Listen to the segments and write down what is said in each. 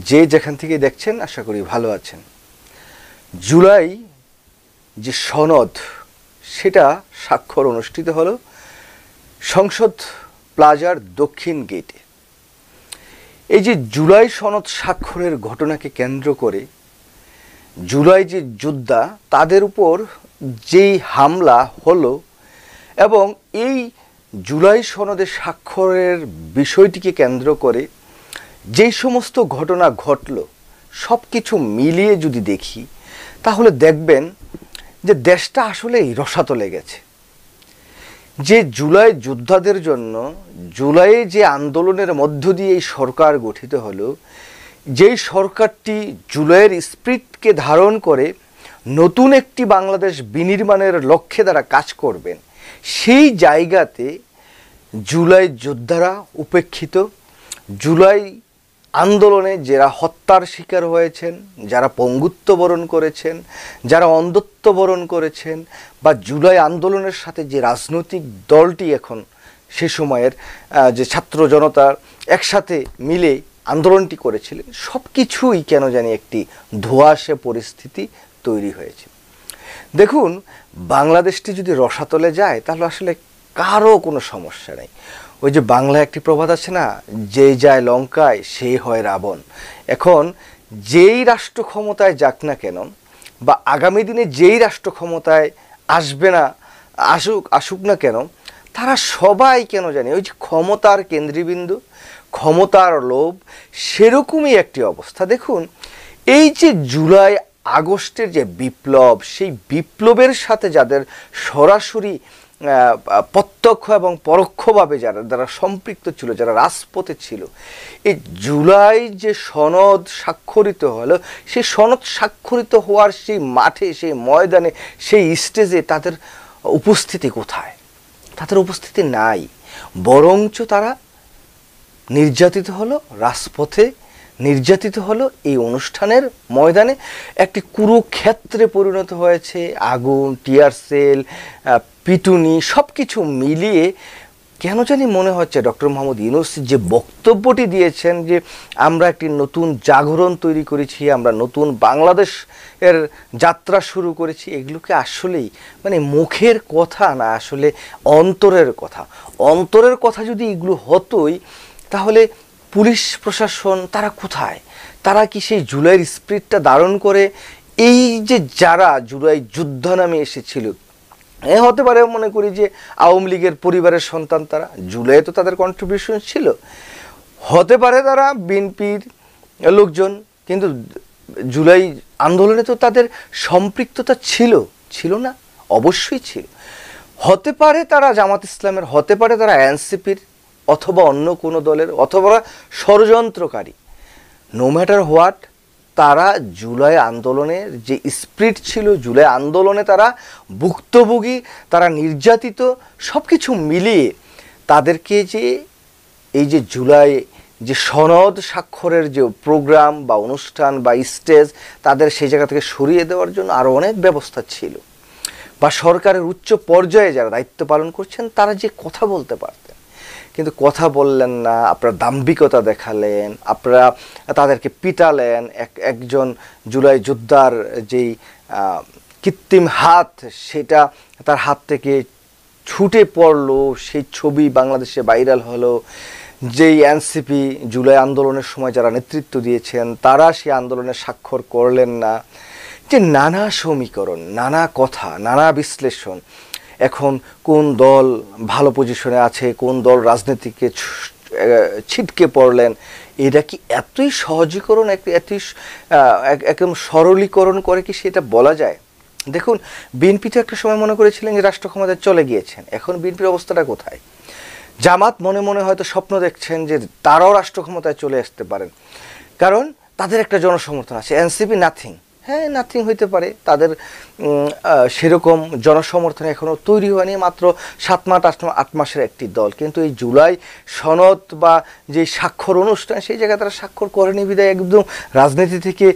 যে যেখান থেকে দেখছেন আশা করি ভালো আছেন। জুলাই যে সনদ সেটা স্বাক্ষর অনুষ্ঠিত হলো সংসদ প্লাজার দক্ষিণ গেটে। এই যে জুলাই সনদ স্বাক্ষরের ঘটনাকে কেন্দ্র করে জুলাই যে যোদ্ধা তাদের উপর যেই হামলা হলো এবং এই জুলাই সনদে স্বাক্ষরের বিষয়টিকে কেন্দ্র করে যেই সমস্ত ঘটনা ঘটল সব কিছু মিলিয়ে যদি দেখি তাহলে দেখবেন যে দেশটা আসলেই রসাতলে গেছে। যে জুলাই যোদ্ধাদের জন্য জুলাই যে আন্দোলনের মধ্য দিয়ে এই সরকার গঠিত হলো, যেই সরকারটি জুলাইয়ের স্পিরিটকে ধারণ করে নতুন একটি বাংলাদেশ বিনির্মাণের লক্ষ্যে তারা কাজ করবেন, সেই জায়গাতে জুলাই যোদ্ধারা উপেক্ষিত। জুলাই আন্দোলনে যারা হত্যার শিকার হয়েছেন, যারা পঙ্গুত্ব বরণ করেছেন, যারা অন্ধত্ব বরণ করেছেন, বা জুলাই আন্দোলনের সাথে যে রাজনৈতিক দলটি এখন সে সময়ের যে ছাত্র জনতা একসাথে মিলে আন্দোলনটি করেছিলেন, সব কিছুই কেন জানি একটি ধোঁয়াশে পরিস্থিতি তৈরি হয়েছে। দেখুন, বাংলাদেশটি যদি রসাতলে যায় তাহলে আসলে কারো কোনো সমস্যা নেই। ওই যে বাংলায় একটি প্রবাদ আছে না, যে যায় লঙ্কায় সেই হয় রাবণ। এখন যেই রাষ্ট্র ক্ষমতায় যাক না কেন বা আগামী দিনে যেই রাষ্ট্র ক্ষমতায় আসুক না কেন, তারা সবাই কেন জানি ওই যে ক্ষমতার কেন্দ্রবিন্দু, ক্ষমতার লোভ, সেরকমই একটি অবস্থা। দেখুন, এই যে জুলাই আগস্টের যে বিপ্লব, সেই বিপ্লবের সাথে যাদের সরাসরি প্রত্যক্ষ এবং পরোক্ষভাবে যারা সম্পৃক্ত ছিল, যারা রাজপথে ছিল, এই জুলাই যে সনদ স্বাক্ষরিত হলো, সেই সনদ স্বাক্ষরিত হওয়ার সেই মাঠে, সেই ময়দানে, সেই স্টেজে তাদের উপস্থিতি কোথায়? তাদের উপস্থিতি নাই। বরঞ্চ তারা নির্যাতিত হলো রাজপথে, নির্যাতিত হলো এই অনুষ্ঠানের ময়দানে। একটি কুরুক্ষেত্রে পরিণত হয়েছে। আগুন, টিয়ার সেল, পিটুনি সব কিছু মিলিয়ে কেন জানি মনে হচ্ছে ডক্টর মোহাম্মদ ইউনূস যে বক্তব্যটি দিয়েছেন যে আমরা একটি নতুন জাগরণ তৈরি করেছি, আমরা নতুন বাংলাদেশের যাত্রা শুরু করেছি, এগুলোকে আসলেই মানে মুখের কথা না, আসলে অন্তরের কথা। অন্তরের কথা যদি এগুলো হতোই তাহলে পুলিশ প্রশাসন তারা কোথায়? তারা কি সেই জুলাইয়ের স্পিরিটটা ধারণ করে এই যে যারা জুলাই যোদ্ধা নামে এসেছিল, হতে পারে মনে করি যে আওয়ামী লীগের পরিবারের সন্তান, তারা জুলাই তো তাদের কন্ট্রিবিউশন ছিল, হতে পারে তারা বিএনপির লোকজন, কিন্তু জুলাই আন্দোলনে তো তাদের সম্পৃক্ততা ছিল না? অবশ্যই ছিল। হতে পারে তারা জামাত ইসলামের, হতে পারে তারা এনসিপির, অথবা অন্য কোনো দলের, অথবা ষড়যন্ত্রকারী। নো ম্যাটার হোয়াট, তারা জুলাই আন্দোলনের যে স্পিরিট ছিল, জুলাই আন্দোলনে তারা ভুক্তভোগী, তারা নির্যাতিত, সব কিছু মিলিয়ে তাদেরকে যে এই যে জুলাই যে সনদ স্বাক্ষরের যে প্রোগ্রাম বা অনুষ্ঠান বা স্টেজ, তাদের সেই জায়গা থেকে সরিয়ে দেওয়ার জন্য আরও অনেক ব্যবস্থা ছিল। বা সরকারের উচ্চ পর্যায়ে যারা দায়িত্ব পালন করছেন তারা যে কথা বলতে পারতেন, কিন্তু কথা বললেন না। আপনারা দাম্ভিকতা দেখালেন, আপনারা তাদেরকে পিটালেন। একজন জুলাই যোদ্ধার যেই কৃত্রিম হাত, সেটা তার হাত থেকে ছুটে পড়লো, সেই ছবি বাংলাদেশে ভাইরাল হলো। যেই এনসিপি জুলাই আন্দোলনের সময় যারা নেতৃত্ব দিয়েছেন তারা সেই আন্দোলনে স্বাক্ষর করলেন না। যে নানা সমীকরণ, নানা কথা, নানা বিশ্লেষণ, এখন কোন দল ভালো পজিশনে আছে, কোন দল রাজনীতিকে ছিটকে পড়লেন, এটা কি এতই সহজীকরণ, এতই একদম সরলীকরণ করে কি সেটা বলা যায়? দেখুন, বিএনপি তো একটা সময় মনে করেছিলেন যে রাষ্ট্র ক্ষমতায় চলে গিয়েছেন, এখন বিএনপির অবস্থাটা কোথায়? জামাত মনে মনে হয়তো স্বপ্ন দেখছেন যে তারাও রাষ্ট্র ক্ষমতায় চলে আসতে পারেন, কারণ তাদের একটা জনসমর্থন আছে। এনসিপি নাথিং, হ্যাঁ নাথিং হইতে পারে, তাদের সেরকম জনসমর্থন এখনও তৈরি হয়নি, মাত্র 7-8 মাসের একটি দল। কিন্তু এই জুলাই সনদ বা যে স্বাক্ষর অনুষ্ঠান, সেই জায়গায় তারা স্বাক্ষর করেনি বিধায় একদম রাজনীতি থেকে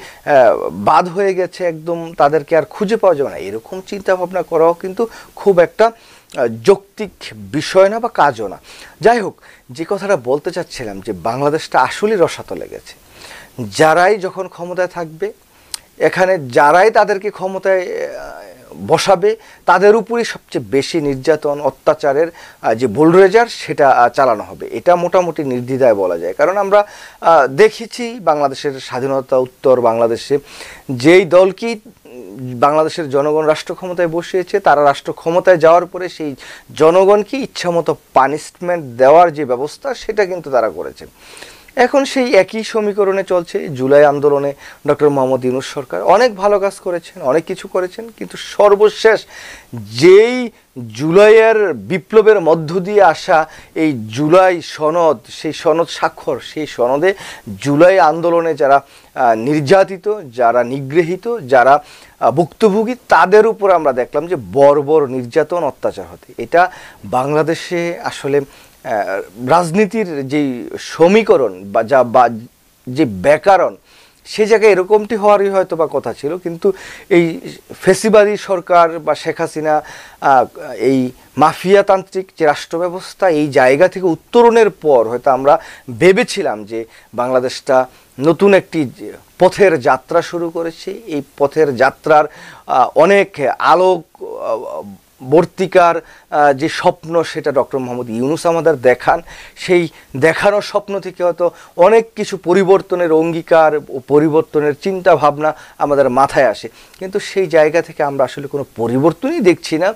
বাদ হয়ে গেছে, একদম তাদেরকে আর খুঁজে পাওয়া যাবে না। এরকম চিন্তাভাবনা করাও কিন্তু খুব একটা যৌক্তিক বিষয় না বা কাজও না। যাই হোক, যে কথাটা বলতে চাচ্ছিলাম যে বাংলাদেশটা আসলেই রসাতলে গেছে। যারাই যখন ক্ষমতায় থাকবে, এখানে যারাই তাদেরকে ক্ষমতায় বসাবে, তাদের উপরই সবচেয়ে বেশি নির্যাতন অত্যাচারের যে বুলডোজার সেটা চালানো হবে। এটা মোটামুটি নির্দ্বিধায় বলা যায়। কারণ আমরা দেখেছি বাংলাদেশের স্বাধীনতা উত্তর বাংলাদেশে যেই দলকেই বাংলাদেশের জনগণ রাষ্ট্র ক্ষমতায় বসিয়েছে, তারা রাষ্ট্র ক্ষমতায় যাওয়ার পরে সেই জনগণকে ইচ্ছামতো পানিশমেন্ট দেওয়ার যে ব্যবস্থা সেটা কিন্তু তারা করেছে। এখন সেই একই সমীকরণে চলছে। জুলাই আন্দোলনে ডক্টর মোহাম্মদ ইউনূস সরকার অনেক ভালো কাজ করেছেন, অনেক কিছু করেছেন, কিন্তু সর্বশেষ যেই জুলাইয়ের বিপ্লবের মধ্য দিয়ে আসা এই জুলাই সনদ, সেই সনদ স্বাক্ষর, সেই সনদে জুলাই আন্দোলনে যারা নির্যাতিত, যারা নিগৃহীত, যারা ভুক্তভোগী, তাদের উপর আমরা দেখলাম যে বর্বর নির্যাতন অত্যাচার হতে। এটা বাংলাদেশে আসলে রাজনীতির যে সমীকরণ বা যে ব্যাকরণ, সে জায়গায় এরকমটি হওয়ারই হয়তো বা কথা ছিল। কিন্তু এই ফেসিবাদী সরকার বা শেখ হাসিনা এই মাফিয়াতান্ত্রিক যে রাষ্ট্র ব্যবস্থা, এই জায়গা থেকে উত্তরণের পর হয়তো আমরা ভেবেছিলাম যে বাংলাদেশটা নতুন একটি পথের যাত্রা শুরু করেছে। এই পথের যাত্রার অনেক আলোক বর্তিকার যে স্বপ্ন, সেটা ডক্টর মোহাম্মদ ইউনূস আমাদের দেখান। সেই দেখানোর স্বপ্ন থেকে হয়তো অনেক কিছু পরিবর্তনের অঙ্গীকার ও পরিবর্তনের চিন্তা ভাবনা আমাদের মাথায় আসে, কিন্তু সেই জায়গা থেকে আমরা আসলে কোনো পরিবর্তনই দেখছি না।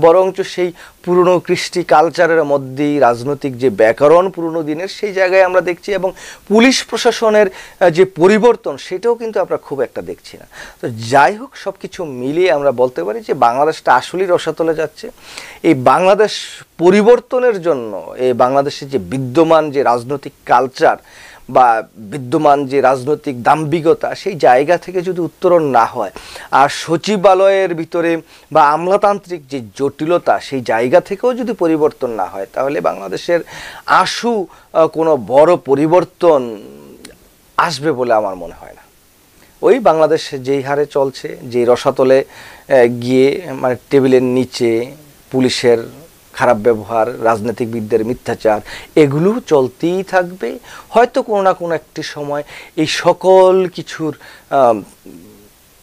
বরঞ্চ সেই পুরনো কৃষ্টি কালচারের মধ্যেই রাজনৈতিক যে ব্যাকরণ পুরনো দিনের, সেই জায়গায় আমরা দেখছি। এবং পুলিশ প্রশাসনের যে পরিবর্তন, সেটাও কিন্তু আমরা খুব একটা দেখছি না। তো যাই হোক, সব কিছু মিলিয়ে আমরা বলতে পারি যে বাংলাদেশটা আসলেই রসাতলে যাচ্ছে। এই বাংলাদেশ পরিবর্তনের জন্য এই বাংলাদেশের যে বিদ্যমান যে রাজনৈতিক কালচার বা বিদ্যমান যে রাজনৈতিক দাম্ভিকতা, সেই জায়গা থেকে যদি উত্তরণ না হয়, আর সচিবালয়ের ভিতরে বা আমলাতান্ত্রিক যে জটিলতা, সেই জায়গা থেকেও যদি পরিবর্তন না হয়, তাহলে বাংলাদেশের আশু কোনো বড় পরিবর্তন আসবে বলে আমার মনে হয় না। ওই বাংলাদেশ যেই হারে চলছে, যেই রসাতলে গিয়ে মানে টেবিলের নিচে পুলিশের খারাপ ব্যবহার, রাজনীতিবিদদের মিথ্যাচার, এগুলো চলতেই থাকবে। হয়তো কোনো না কোনো একটি সময় এই সকল কিছুর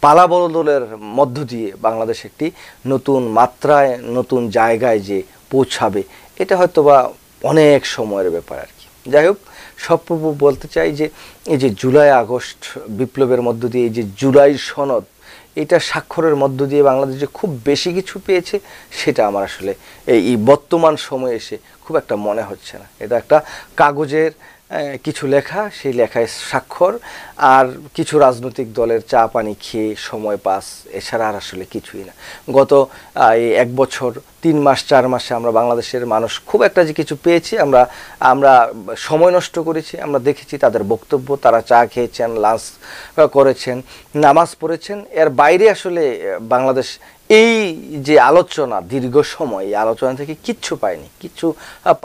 পালাবদলের মধ্য দিয়ে বাংলাদেশ একটি নতুন মাত্রায়, নতুন জায়গায় যে পৌঁছাবে, এটা হয়তো বা অনেক সময়ের ব্যাপার আর কি। যাই হোক, সব বলতে চাই যে এই যে জুলাই আগস্ট বিপ্লবের মধ্য দিয়ে এই যে জুলাই সনদ, এটা স্বাক্ষরের মধ্য দিয়ে বাংলাদেশ যে খুব বেশি কিছু পেয়েছে, সেটা আমার আসলে এই বর্তমান সময়ে এসে খুব একটা মনে হচ্ছে না। এটা একটা কাগজের কিছু লেখা, সেই লেখায় স্বাক্ষর, আর কিছু রাজনৈতিক দলের চা পানি খেয়ে সময় পাস, এছাড়া আর আসলে কিছুই না। গত এই 1 বছর 3 মাস 4 মাসে আমরা বাংলাদেশের মানুষ খুব একটা যে কিছু পেয়েছি, আমরা সময় নষ্ট করেছি। আমরা দেখেছি তাদের বক্তব্য, তারা চা খেয়েছেন, লাঞ্চ করেছেন, নামাজ পড়েছেন। এর বাইরে আসলে বাংলাদেশ এই যে আলোচনা দীর্ঘ সময়, এই আলোচনা থেকে কিচ্ছু পায়নি, কিচ্ছু